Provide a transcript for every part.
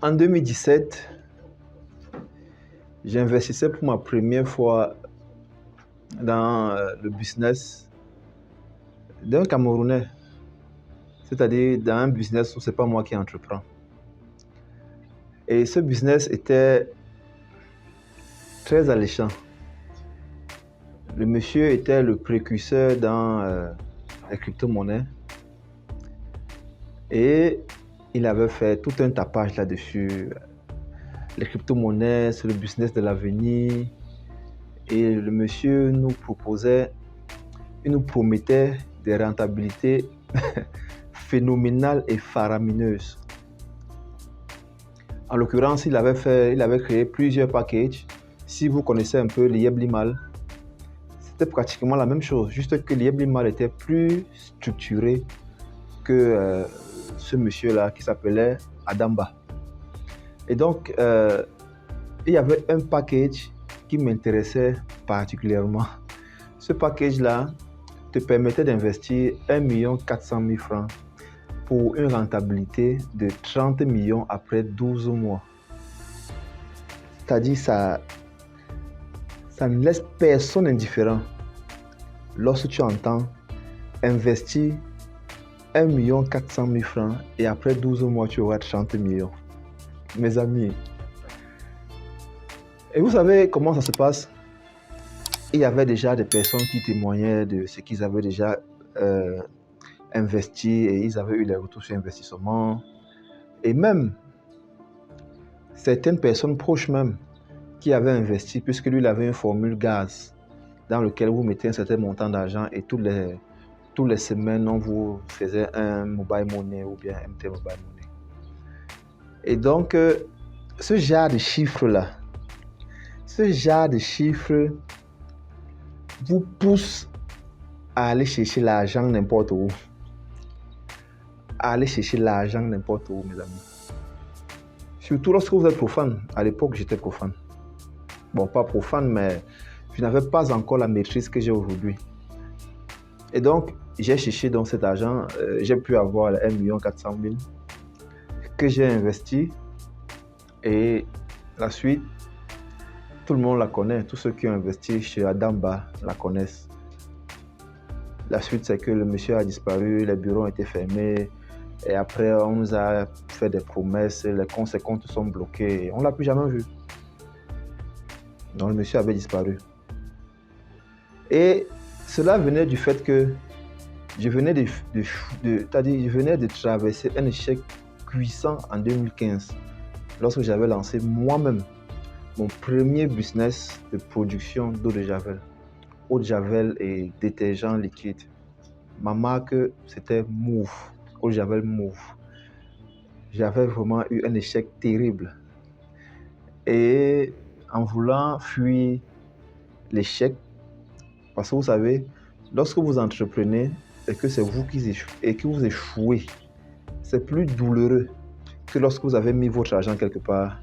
En 2017, j'investissais pour ma première fois dans le business d'un Camerounais, c'est-à-dire dans un business où ce n'est pas moi qui entreprends. Et ce business était très alléchant. Le monsieur était le précurseur dans les crypto-monnaies et il avait fait tout un tapage là-dessus. Les crypto-monnaies, c'est le business de l'avenir. Et le monsieur nous proposait, il nous promettait des rentabilités phénoménales et faramineuses. En l'occurrence, il avait créé plusieurs packages. Si vous connaissez un peu l'Yeblimal, c'était pratiquement la même chose, juste que l'Yeblimal était plus structuré que ce monsieur-là qui s'appelait Adamba. Et donc, il y avait un package qui m'intéressait particulièrement. Ce package-là te permettait d'investir 1 400 000 francs pour une rentabilité de 30 millions après 12 mois. C'est-à-dire ça ne laisse personne indifférent lorsque tu entends investir 1 400 000 francs et après 12 mois, tu auras 30 millions. Mes amis. Et vous savez comment ça se passe? Il y avait déjà des personnes qui témoignaient de ce qu'ils avaient déjà investi et ils avaient eu les retours sur investissement. Et même certaines personnes proches même qui avaient investi, puisque lui il avait une formule gaz dans laquelle vous mettez un certain montant d'argent et toutes les semaines on vous faisait un mobile money ou bien MT mobile money. Et donc ce genre de chiffres-là, vous pousse à aller chercher l'argent n'importe où. À aller chercher l'argent n'importe où, mes amis. Surtout lorsque vous êtes profane. À l'époque, j'étais profane. Bon, pas profane, mais je n'avais pas encore la maîtrise que j'ai aujourd'hui. Et donc, j'ai cherché dans cet argent. J'ai pu avoir 1 400 000 que j'ai investi. Et la suite, tout le monde la connaît. Tous ceux qui ont investi chez Adamba la connaissent. La suite, c'est que le monsieur a disparu, les bureaux ont été fermés. Et après, on nous a fait des promesses, les comptes sont bloqués. On ne l'a plus jamais vu. Donc, le monsieur avait disparu. Et cela venait du fait que je venais de traverser un échec cuisant en 2015, lorsque j'avais lancé moi-même mon premier business de production d'eau de Javel. Eau de Javel et détergent liquide. Ma marque, c'était Move. Eau de Javel Move. J'avais vraiment eu un échec terrible. Et en voulant fuir l'échec, parce que vous savez, lorsque vous entreprenez et que c'est vous et que vous échouez, c'est plus douloureux que lorsque vous avez mis votre argent quelque part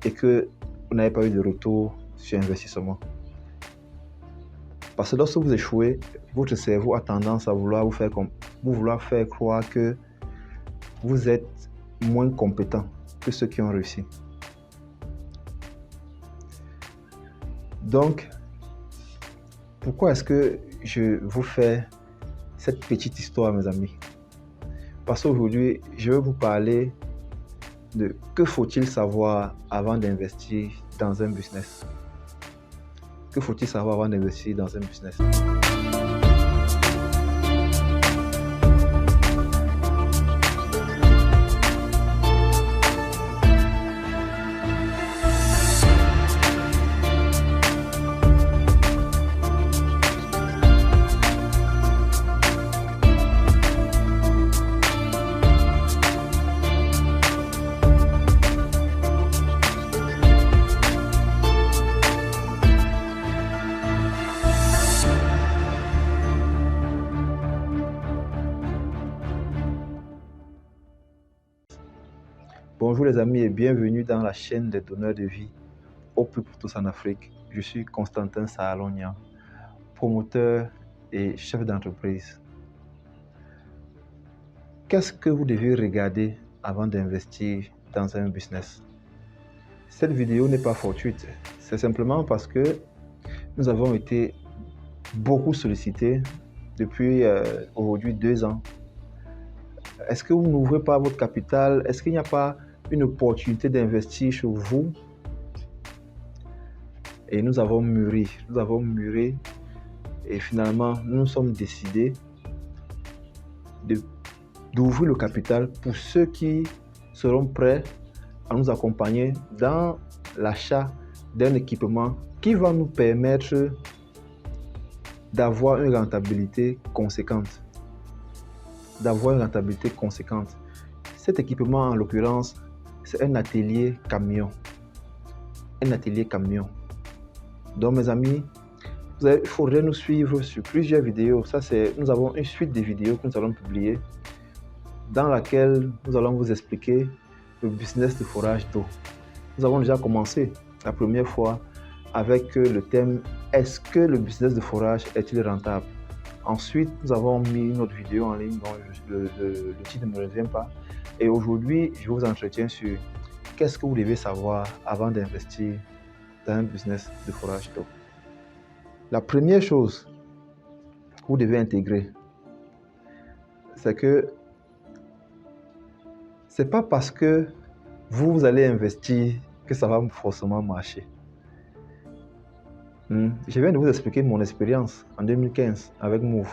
et que vous n'avez pas eu de retour sur investissement. Parce que lorsque vous échouez, votre cerveau a tendance à vouloir vouloir faire croire que vous êtes moins compétent que ceux qui ont réussi. Donc, pourquoi est-ce que je vous fais cette petite histoire, mes amis? Parce qu'aujourd'hui, je vais vous parler de que faut-il savoir avant d'investir dans un business. Que faut-il savoir avant d'investir dans un business? Bonjour les amis et bienvenue dans la chaîne des donneurs de vie au plus pour tous en Afrique. Je suis Constantin Sahalogna, promoteur et chef d'entreprise. Qu'est-ce que vous devez regarder avant d'investir dans un business? Cette vidéo n'est pas fortuite, c'est simplement parce que nous avons été beaucoup sollicités depuis aujourd'hui 2 ans. Est-ce que vous n'ouvrez pas votre capital? Est-ce qu'il n'y a pas une opportunité d'investir chez vous? Et nous avons mûri et finalement nous nous sommes décidés d'ouvrir le capital pour ceux qui seront prêts à nous accompagner dans l'achat d'un équipement qui va nous permettre d'avoir une rentabilité conséquente. Cet équipement, en l'occurrence, c'est un atelier camion. Donc, mes amis, il faudrait nous suivre sur plusieurs vidéos. Nous avons une suite de vidéos que nous allons publier dans laquelle nous allons vous expliquer le business de forage d'eau. Nous avons déjà commencé la première fois avec le thème « Est-ce que le business de forage est-il rentable ?» Ensuite, nous avons mis une autre vidéo en ligne dont le titre ne me revient pas. Et aujourd'hui, je vous entretiens sur qu'est-ce que vous devez savoir avant d'investir dans un business de forage d'eau. La première chose que vous devez intégrer, c'est que c'est pas parce que vous allez investir que ça va forcément marcher. Je viens de vous expliquer mon expérience en 2015 avec Move.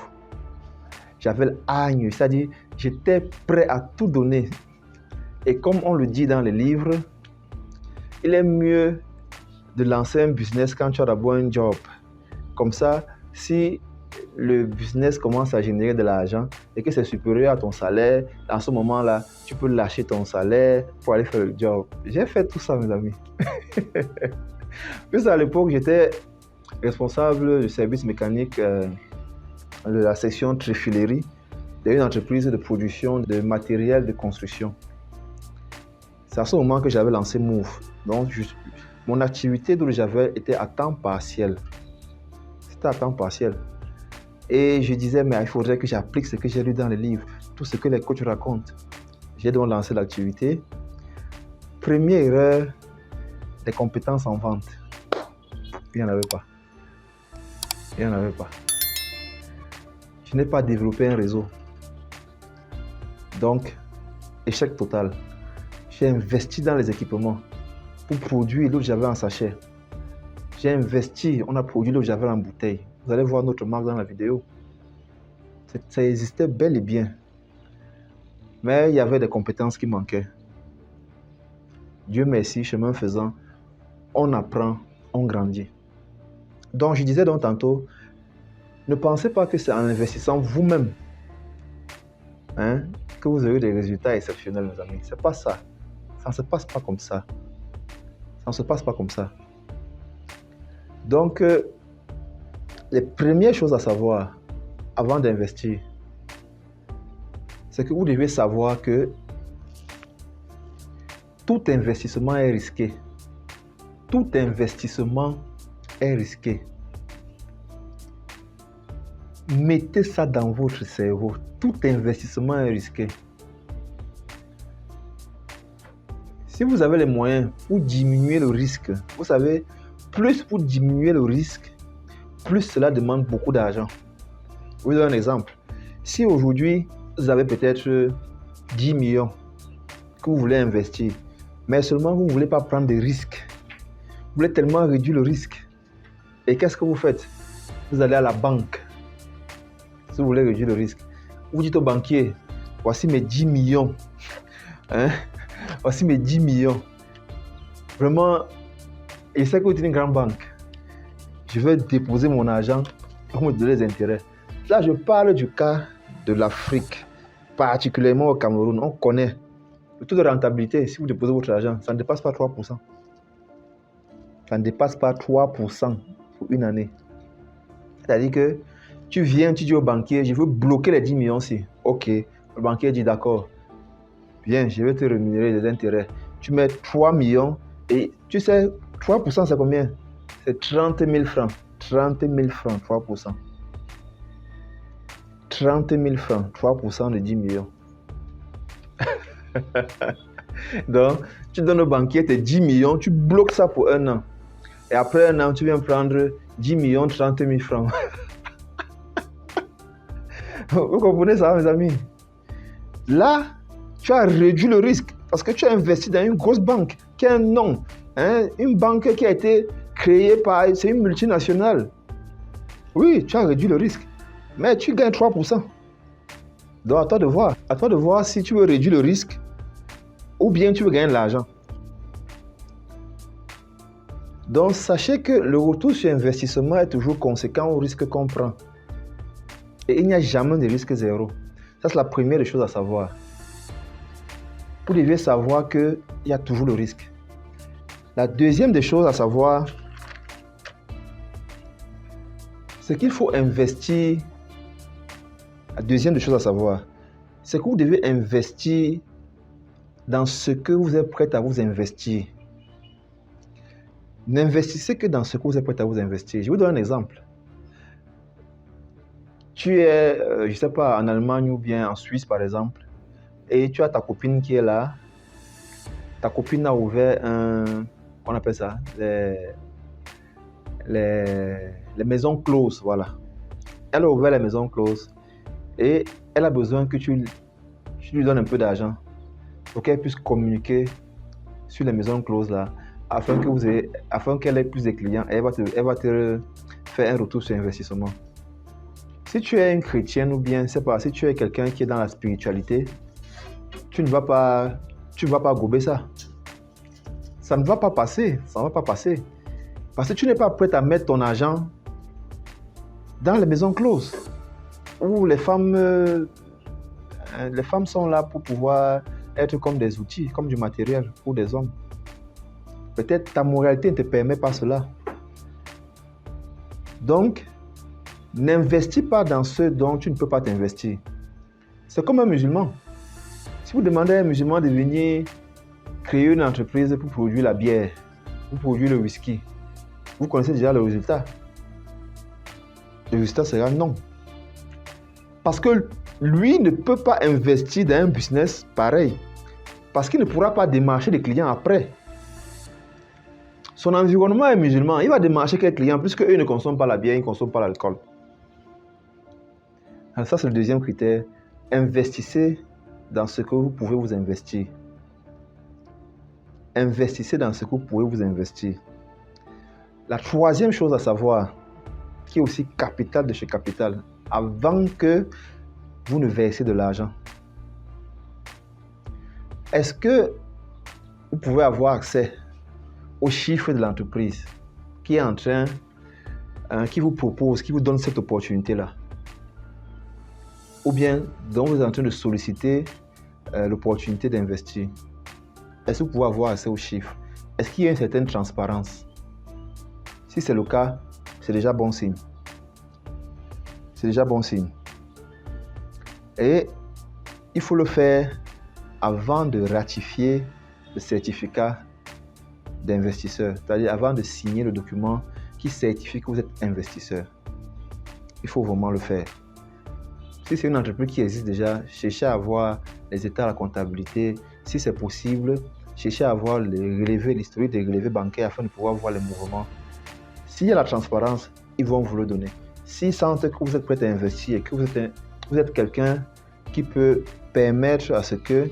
J'avais l'âgne, c'est-à-dire j'étais prêt à tout donner. Et comme on le dit dans les livres, il est mieux de lancer un business quand tu as d'abord un job. Comme ça, si le business commence à générer de l'argent et que c'est supérieur à ton salaire, à ce moment-là, tu peux lâcher ton salaire pour aller faire le job. J'ai fait tout ça, mes amis. Puis à l'époque, j'étais responsable du service mécanique de la section tréfilerie d'une entreprise de production de matériel de construction. C'est à ce moment que j'avais lancé Move. Donc, mon activité dont j'avais était à temps partiel. C'était à temps partiel. Et je disais, mais il faudrait que j'applique ce que j'ai lu dans les livres, tout ce que les coachs racontent. J'ai donc lancé l'activité. Première erreur, des compétences en vente. Il n'y en avait pas. Je n'ai pas développé un réseau. Donc, échec total. J'ai investi dans les équipements pour produire l'eau que j'avais en sachet. J'ai investi, on a produit l'eau que j'avais en bouteille. Vous allez voir notre marque dans la vidéo. Ça existait bel et bien. Mais il y avait des compétences qui manquaient. Dieu merci, chemin faisant, on apprend, on grandit. Donc, je disais donc tantôt, ne pensez pas que c'est en investissant vous-même que vous aurez des résultats exceptionnels, mes amis. C'est pas ça. Ça ne se passe pas comme ça. Donc, les premières choses à savoir avant d'investir, c'est que vous devez savoir que tout investissement est risqué. Mettez ça dans votre cerveau. Tout investissement est risqué. Si vous avez les moyens pour diminuer le risque, vous savez, plus pour diminuer le risque, plus cela demande beaucoup d'argent. Je vous donne un exemple. Si aujourd'hui, vous avez peut-être 10 millions que vous voulez investir, mais seulement vous ne voulez pas prendre des risques. Vous voulez tellement réduire le risque. Et qu'est-ce que vous faites? Vous allez à la banque. Si vous voulez réduire le risque, vous dites au banquier, voici mes 10 millions. Voici mes 10 millions. Vraiment, et c'est que vous êtes une grande banque. Je vais déposer mon argent et vous me donnez les intérêts. Là, je parle du cas de l'Afrique, particulièrement au Cameroun. On connaît le taux de rentabilité. Si vous déposez votre argent, ça ne dépasse pas 3%. Ça ne dépasse pas 3% pour une année. C'est-à-dire que tu viens, tu dis au banquier, je veux bloquer les 10 millions ici. Ok, le banquier dit d'accord. Bien, je vais te rémunérer des intérêts. Tu mets 3 millions et tu sais, 3% c'est combien? C'est 30 000 francs. 30 000 francs, 3%. 30 000 francs, 3% de 10 millions. Donc, tu donnes au banquier tes 10 millions, tu bloques ça pour 1 an. Et après 1 an, tu viens prendre 10 millions, 30 000 francs. Vous comprenez ça, mes amis? Là, tu as réduit le risque parce que tu as investi dans une grosse banque qui a un nom. Une banque qui a été créée par... C'est une multinationale. Oui, tu as réduit le risque. Mais tu gagnes 3%. Donc, à toi de voir. À toi de voir si tu veux réduire le risque ou bien tu veux gagner de l'argent. Donc, sachez que le retour sur investissement est toujours conséquent au risque qu'on prend. Et il n'y a jamais de risque zéro. Ça, c'est la première des choses à savoir. Vous devez savoir qu'il y a toujours le risque. La deuxième des choses à savoir, c'est qu'il faut investir. La deuxième des choses à savoir, c'est que vous devez investir dans ce que vous êtes prêt à vous investir. N'investissez que dans ce que vous êtes prêt à vous investir. Je vous donne un exemple. Tu es, je ne sais pas, en Allemagne ou bien en Suisse, par exemple, et tu as ta copine qui est là. Ta copine a ouvert on appelle ça, les maisons closes, voilà. Elle a ouvert les maisons closes et elle a besoin que tu lui donnes un peu d'argent pour qu'elle puisse communiquer sur les maisons closes là, afin qu'elle ait plus de clients et elle va te faire un retour sur investissement. Si tu es une chrétienne ou bien, c'est pas, si tu es quelqu'un qui est dans la spiritualité, tu ne vas pas gober ça. Ça ne va pas passer, ça ne va pas passer. Parce que tu n'es pas prêt à mettre ton argent dans les maisons closes, où les femmes sont là pour pouvoir être comme des outils, comme du matériel pour des hommes. Peut-être ta moralité ne te permet pas cela. Donc, n'investis pas dans ce dont tu ne peux pas t'investir. C'est comme un musulman. Si vous demandez à un musulman de venir créer une entreprise pour produire la bière, pour produire le whisky, vous connaissez déjà le résultat. Le résultat sera non. Parce que lui ne peut pas investir dans un business pareil. Parce qu'il ne pourra pas démarcher des clients après. Son environnement est musulman. Il va démarcher quelques clients puisque eux ne consomment pas la bière, ils ne consomment pas l'alcool. Alors ça, c'est le deuxième critère. Investissez dans ce que vous pouvez vous investir. Investissez dans ce que vous pouvez vous investir. La troisième chose à savoir, qui est aussi capitale de chez Capital, avant que vous ne versez de l'argent, est-ce que vous pouvez avoir accès aux chiffres de l'entreprise qui est en train, qui vous propose, qui vous donne cette opportunité-là? Ou bien, dont vous êtes en train de solliciter l'opportunité d'investir. Est-ce que vous pouvez avoir accès aux chiffres? Est-ce qu'il y a une certaine transparence? Si c'est le cas, c'est déjà bon signe. C'est déjà bon signe. Et il faut le faire avant de ratifier le certificat d'investisseur, c'est-à-dire avant de signer le document qui certifie que vous êtes investisseur. Il faut vraiment le faire. Si c'est une entreprise qui existe déjà, cherchez à avoir les états de la comptabilité. Si c'est possible, cherchez à avoir l'historique des relevés bancaires afin de pouvoir voir les mouvements. S'il y a la transparence, ils vont vous le donner. S'ils sentent que vous êtes prêt à investir et que vous êtes quelqu'un qui peut permettre à ce que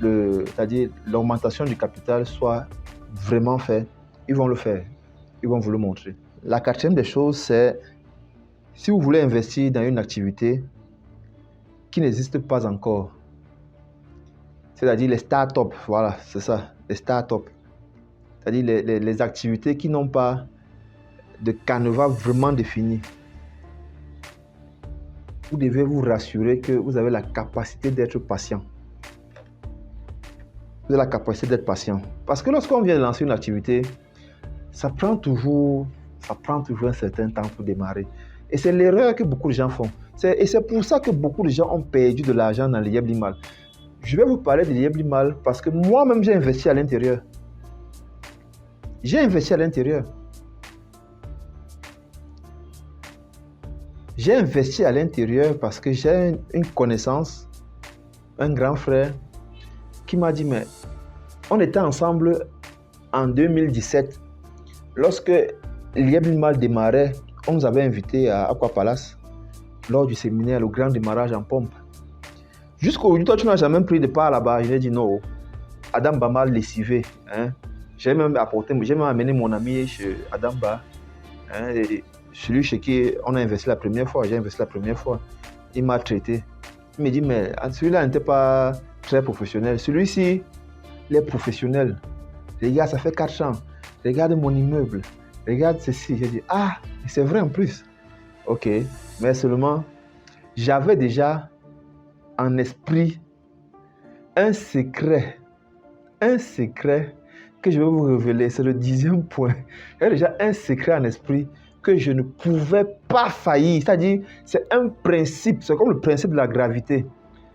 c'est-à-dire l'augmentation du capital soit vraiment faite, ils vont le faire. Ils vont vous le montrer. La quatrième des choses, c'est si vous voulez investir dans une activité qui n'existe pas encore, c'est-à-dire les startups, voilà, c'est ça, les startups, c'est-à-dire les activités qui n'ont pas de canevas vraiment défini. Vous devez vous rassurer que vous avez la capacité d'être patient. Vous avez la capacité d'être patient. Parce que lorsqu'on vient de lancer une activité, ça prend toujours un certain temps pour démarrer. Et c'est l'erreur que beaucoup de gens font. Et c'est pour ça que beaucoup de gens ont perdu de l'argent dans les Yeblimal. Je vais vous parler de Yeblimal parce que moi-même, j'ai investi à l'intérieur. J'ai investi à l'intérieur. J'ai investi à l'intérieur parce que j'ai une connaissance, un grand frère, qui m'a dit, mais on était ensemble en 2017. Lorsque l'Iebli-Mal démarrait, on nous avait invités à Aqua Palace lors du séminaire, le grand démarrage en pompe. Jusqu'aujourd'hui, toi, tu n'as jamais pris de part là-bas. J'ai dit non. Adam Ba m'a lessivé. Hein. J'ai même amené mon ami chez Adam Ba. Hein, celui chez qui on a investi la première fois. J'ai investi la première fois. Il m'a traité. Il me dit, mais celui-là n'était pas très professionnel. Celui-ci, il est professionnel. Regarde, ça fait 4 ans. Regarde mon immeuble. Regarde ceci. J'ai dit, ah, c'est vrai en plus. Ok, mais seulement, j'avais déjà en esprit un secret que je vais vous révéler. C'est le 10e point. J'avais déjà un secret en esprit que je ne pouvais pas faillir. C'est-à-dire, c'est un principe, c'est comme le principe de la gravité,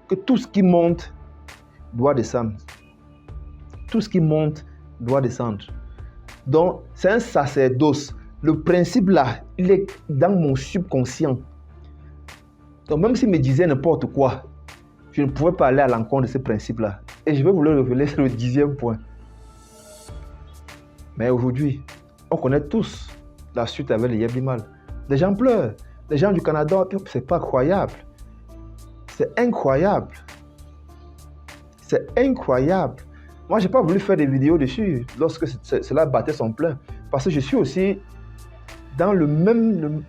que tout ce qui monte doit descendre. Tout ce qui monte doit descendre. Donc, c'est un sacerdoce. Le principe là, il est dans mon subconscient. Donc, même s'il me disait n'importe quoi, je ne pouvais pas aller à l'encontre de ce principe-là. Et je vais vous le révéler, c'est le 10e point. Mais aujourd'hui, on connaît tous la suite avec les Yebli-Mal. Les gens pleurent. Les gens du Canada, c'est pas croyable. C'est incroyable. C'est incroyable. Moi, je n'ai pas voulu faire des vidéos dessus lorsque cela battait son plein. Parce que je suis aussi dans le même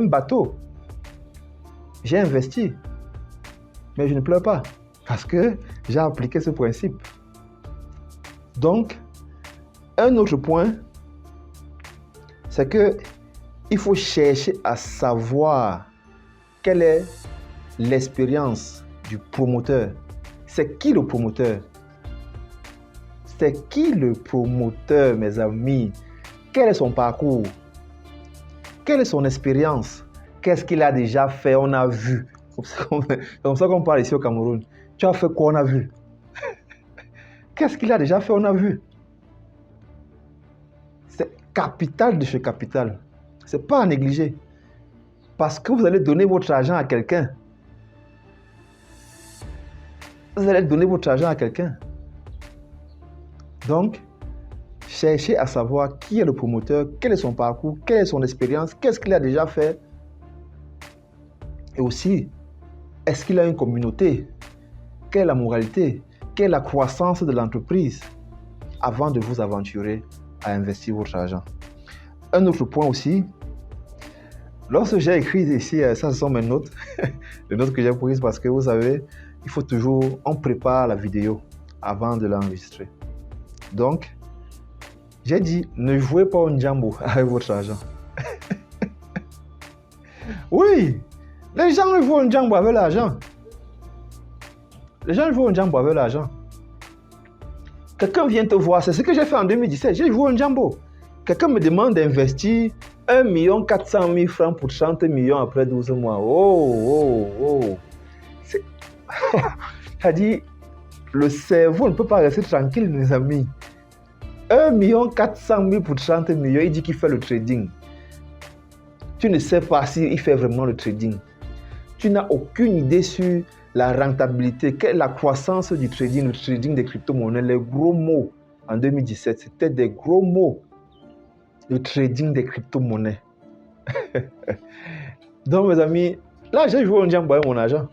bateau. J'ai investi. Mais je ne pleure pas. Parce que j'ai appliqué ce principe. Donc, un autre point, c'est qu'il faut chercher à savoir quelle est l'expérience du promoteur. C'est qui le promoteur? C'est qui le promoteur, mes amis? Quel est son parcours? Quelle est son expérience? Qu'est-ce qu'il a déjà fait? On a vu. C'est comme ça qu'on parle ici au Cameroun. Tu as fait quoi? On a vu. Qu'est-ce qu'il a déjà fait? On a vu. C'est capital de chez capital. Ce n'est pas à négliger. Parce que vous allez donner votre argent à quelqu'un. Vous allez donner votre argent à quelqu'un. Donc, cherchez à savoir qui est le promoteur, quel est son parcours, quelle est son expérience, qu'est-ce qu'il a déjà fait. Et aussi, est-ce qu'il a une communauté? Quelle est la moralité? Quelle est la croissance de l'entreprise avant de vous aventurer à investir votre argent? Un autre point aussi, lorsque j'ai écrit ici, ça ce sont mes notes, les notes que j'ai prises parce que vous savez, il faut toujours, on prépare la vidéo avant de l'enregistrer. Donc, j'ai dit, ne jouez pas au Njambo avec votre argent. Oui, les gens jouent au Njambo avec l'argent. Les gens jouent au Njambo avec l'argent. Quelqu'un vient te voir, c'est ce que j'ai fait en 2017, j'ai joué au Njambo. Quelqu'un me demande d'investir 1 400 000 francs pour 30 millions après 12 mois. Oh. C'est-à-dire, le cerveau ne peut pas rester tranquille, mes amis. 1 400 000 pour 30 millions, il dit qu'il fait le trading. Tu ne sais pas s'il fait vraiment le trading. Tu n'as aucune idée sur la rentabilité, quelle est la croissance du trading, le trading des crypto-monnaies. Les gros mots en 2017, c'était des gros mots. Le trading des crypto-monnaies. Donc, mes amis, là, j'ai joué au Njambo avec mon argent.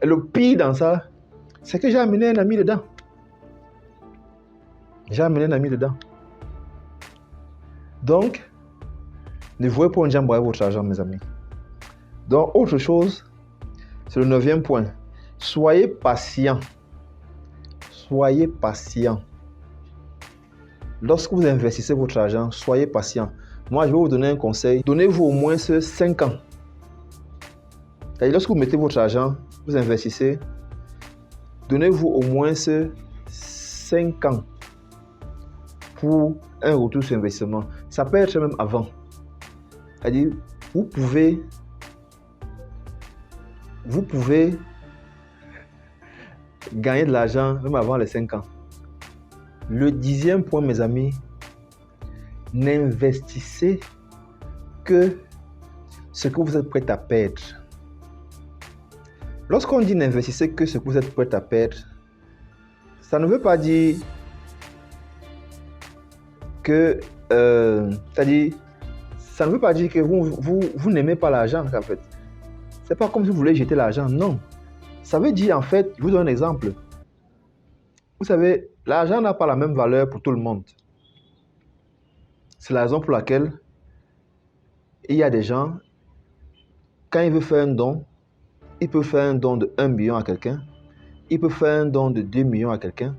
Et le pire dans ça, c'est que j'ai amené un ami dedans. Donc, ne jouez pas au Njambo avec votre argent, mes amis. Donc, autre chose, c'est le 9e point. Soyez patient. Soyez patient. Lorsque vous investissez votre argent, soyez patient. Moi, je vais vous donner un conseil. Donnez-vous au moins 5 ans. C'est-à-dire, lorsque vous mettez votre argent, vous investissez, donnez-vous au moins 5 ans pour un retour sur investissement. Ça peut être même avant. C'est-à-dire, vous pouvez gagner de l'argent même avant les 5 ans. Le 10e point, mes amis, n'investissez que ce que vous êtes prêt à perdre. Lorsqu'on dit n'investissez que ce que vous êtes prêt à perdre, ça ne veut pas dire que, ça ne veut pas dire que vous n'aimez pas l'argent en fait. C'est pas comme si vous voulez jeter l'argent, non. Ça veut dire en fait, je vous donne un exemple. Vous savez, l'argent n'a pas la même valeur pour tout le monde. C'est la raison pour laquelle il y a des gens, quand ils veulent faire un don, ils peuvent faire un don de 1 million à quelqu'un, ils peuvent faire un don de 2 millions à quelqu'un,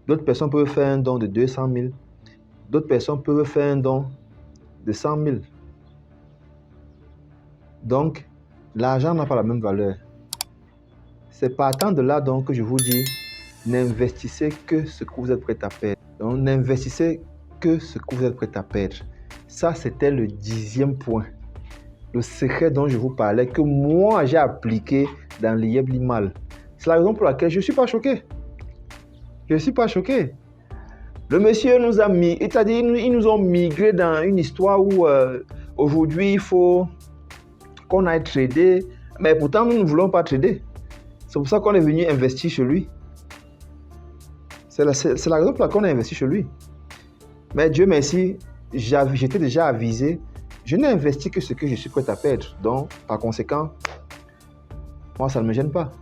d'autres personnes peuvent faire un don de 200 000, d'autres personnes peuvent faire un don de 100 000. Donc, l'argent n'a pas la même valeur. C'est partant de là donc que je vous dis, n'investissez que ce que vous êtes prêt à perdre. Donc, n'investissez que ce que vous êtes prêt à perdre. Ça, c'était le 10e point. Le secret dont je vous parlais, que moi, j'ai appliqué dans l'Ieb Limal. C'est la raison pour laquelle je ne suis pas choqué. Je ne suis pas choqué. Le monsieur nous a mis, c'est-à-dire ils nous ont migré dans une histoire où aujourd'hui, il faut qu'on aille trader. Mais pourtant, nous ne voulons pas trader. C'est pour ça qu'on est venu investir chez lui. C'est la raison pour laquelle on a investi chez lui. Mais Dieu merci, j'étais déjà avisé. Je n'ai investi que ce que je suis prêt à perdre. Donc, par conséquent, moi, ça ne me gêne pas.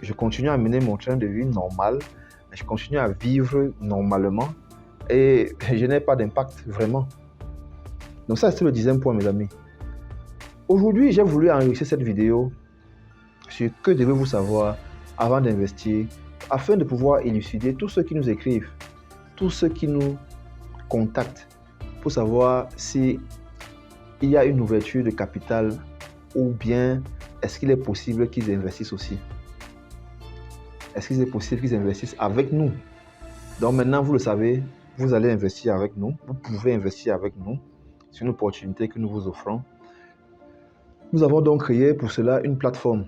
Je continue à mener mon train de vie normal. Je continue à vivre normalement. Et je n'ai pas d'impact, vraiment. Donc ça, c'est le 10e point, mes amis. Aujourd'hui, j'ai voulu enregistrer cette vidéo sur que devez-vous savoir avant d'investir, afin de pouvoir élucider tous ceux qui nous écrivent, tous ceux qui nous contactent, pour savoir si il y a une ouverture de capital ou bien est-ce qu'il est possible qu'ils investissent aussi. Est-ce qu'il est possible qu'ils investissent avec nous? Donc maintenant, vous le savez, vous allez investir avec nous. Vous pouvez investir avec nous. C'est une opportunité que nous vous offrons. Nous avons donc créé pour cela une plateforme.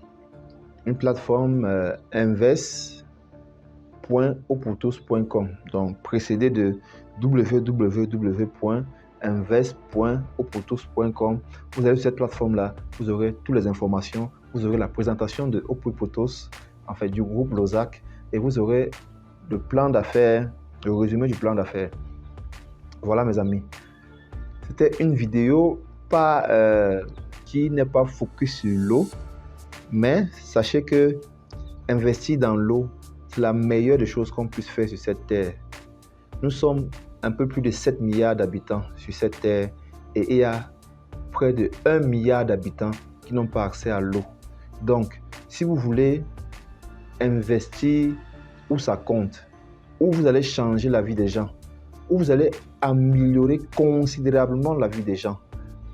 Une plateforme invest.opoutos.com. Donc précédé de www.invest.opoutos.com. Vous avez cette plateforme-là, vous aurez toutes les informations, vous aurez la présentation de Opoutos, en fait du groupe Lozac, et vous aurez le plan d'affaires, le résumé du plan d'affaires. Voilà mes amis. C'était une vidéo qui n'est pas focus sur l'eau, mais sachez que investir dans l'eau, c'est la meilleure des choses qu'on puisse faire sur cette terre. Nous sommes un peu plus de 7 milliards d'habitants sur cette terre et il y a près de 1 milliard d'habitants qui n'ont pas accès à l'eau. Donc, si vous voulez investir où ça compte, où vous allez changer la vie des gens, où vous allez améliorer considérablement la vie des gens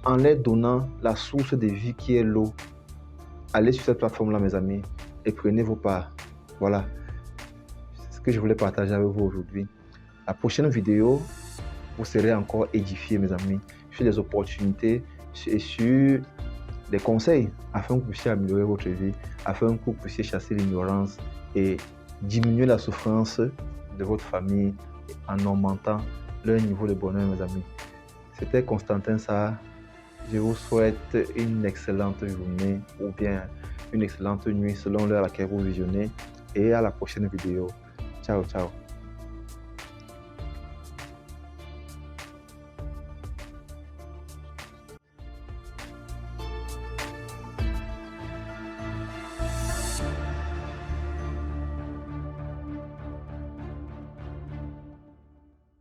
en leur donnant la source de vie qui est l'eau, allez sur cette plateforme-là, mes amis, et prenez vos parts. Voilà, c'est ce que je voulais partager avec vous aujourd'hui. La prochaine vidéo, vous serez encore édifiés, mes amis, sur les opportunités et sur des conseils afin que vous puissiez améliorer votre vie, afin que vous puissiez chasser l'ignorance et diminuer la souffrance de votre famille en augmentant leur niveau de bonheur, mes amis. C'était Constantin Sarr. Je vous souhaite une excellente journée ou bien une excellente nuit selon l'heure à laquelle vous visionnez et à la prochaine vidéo. Ciao, ciao.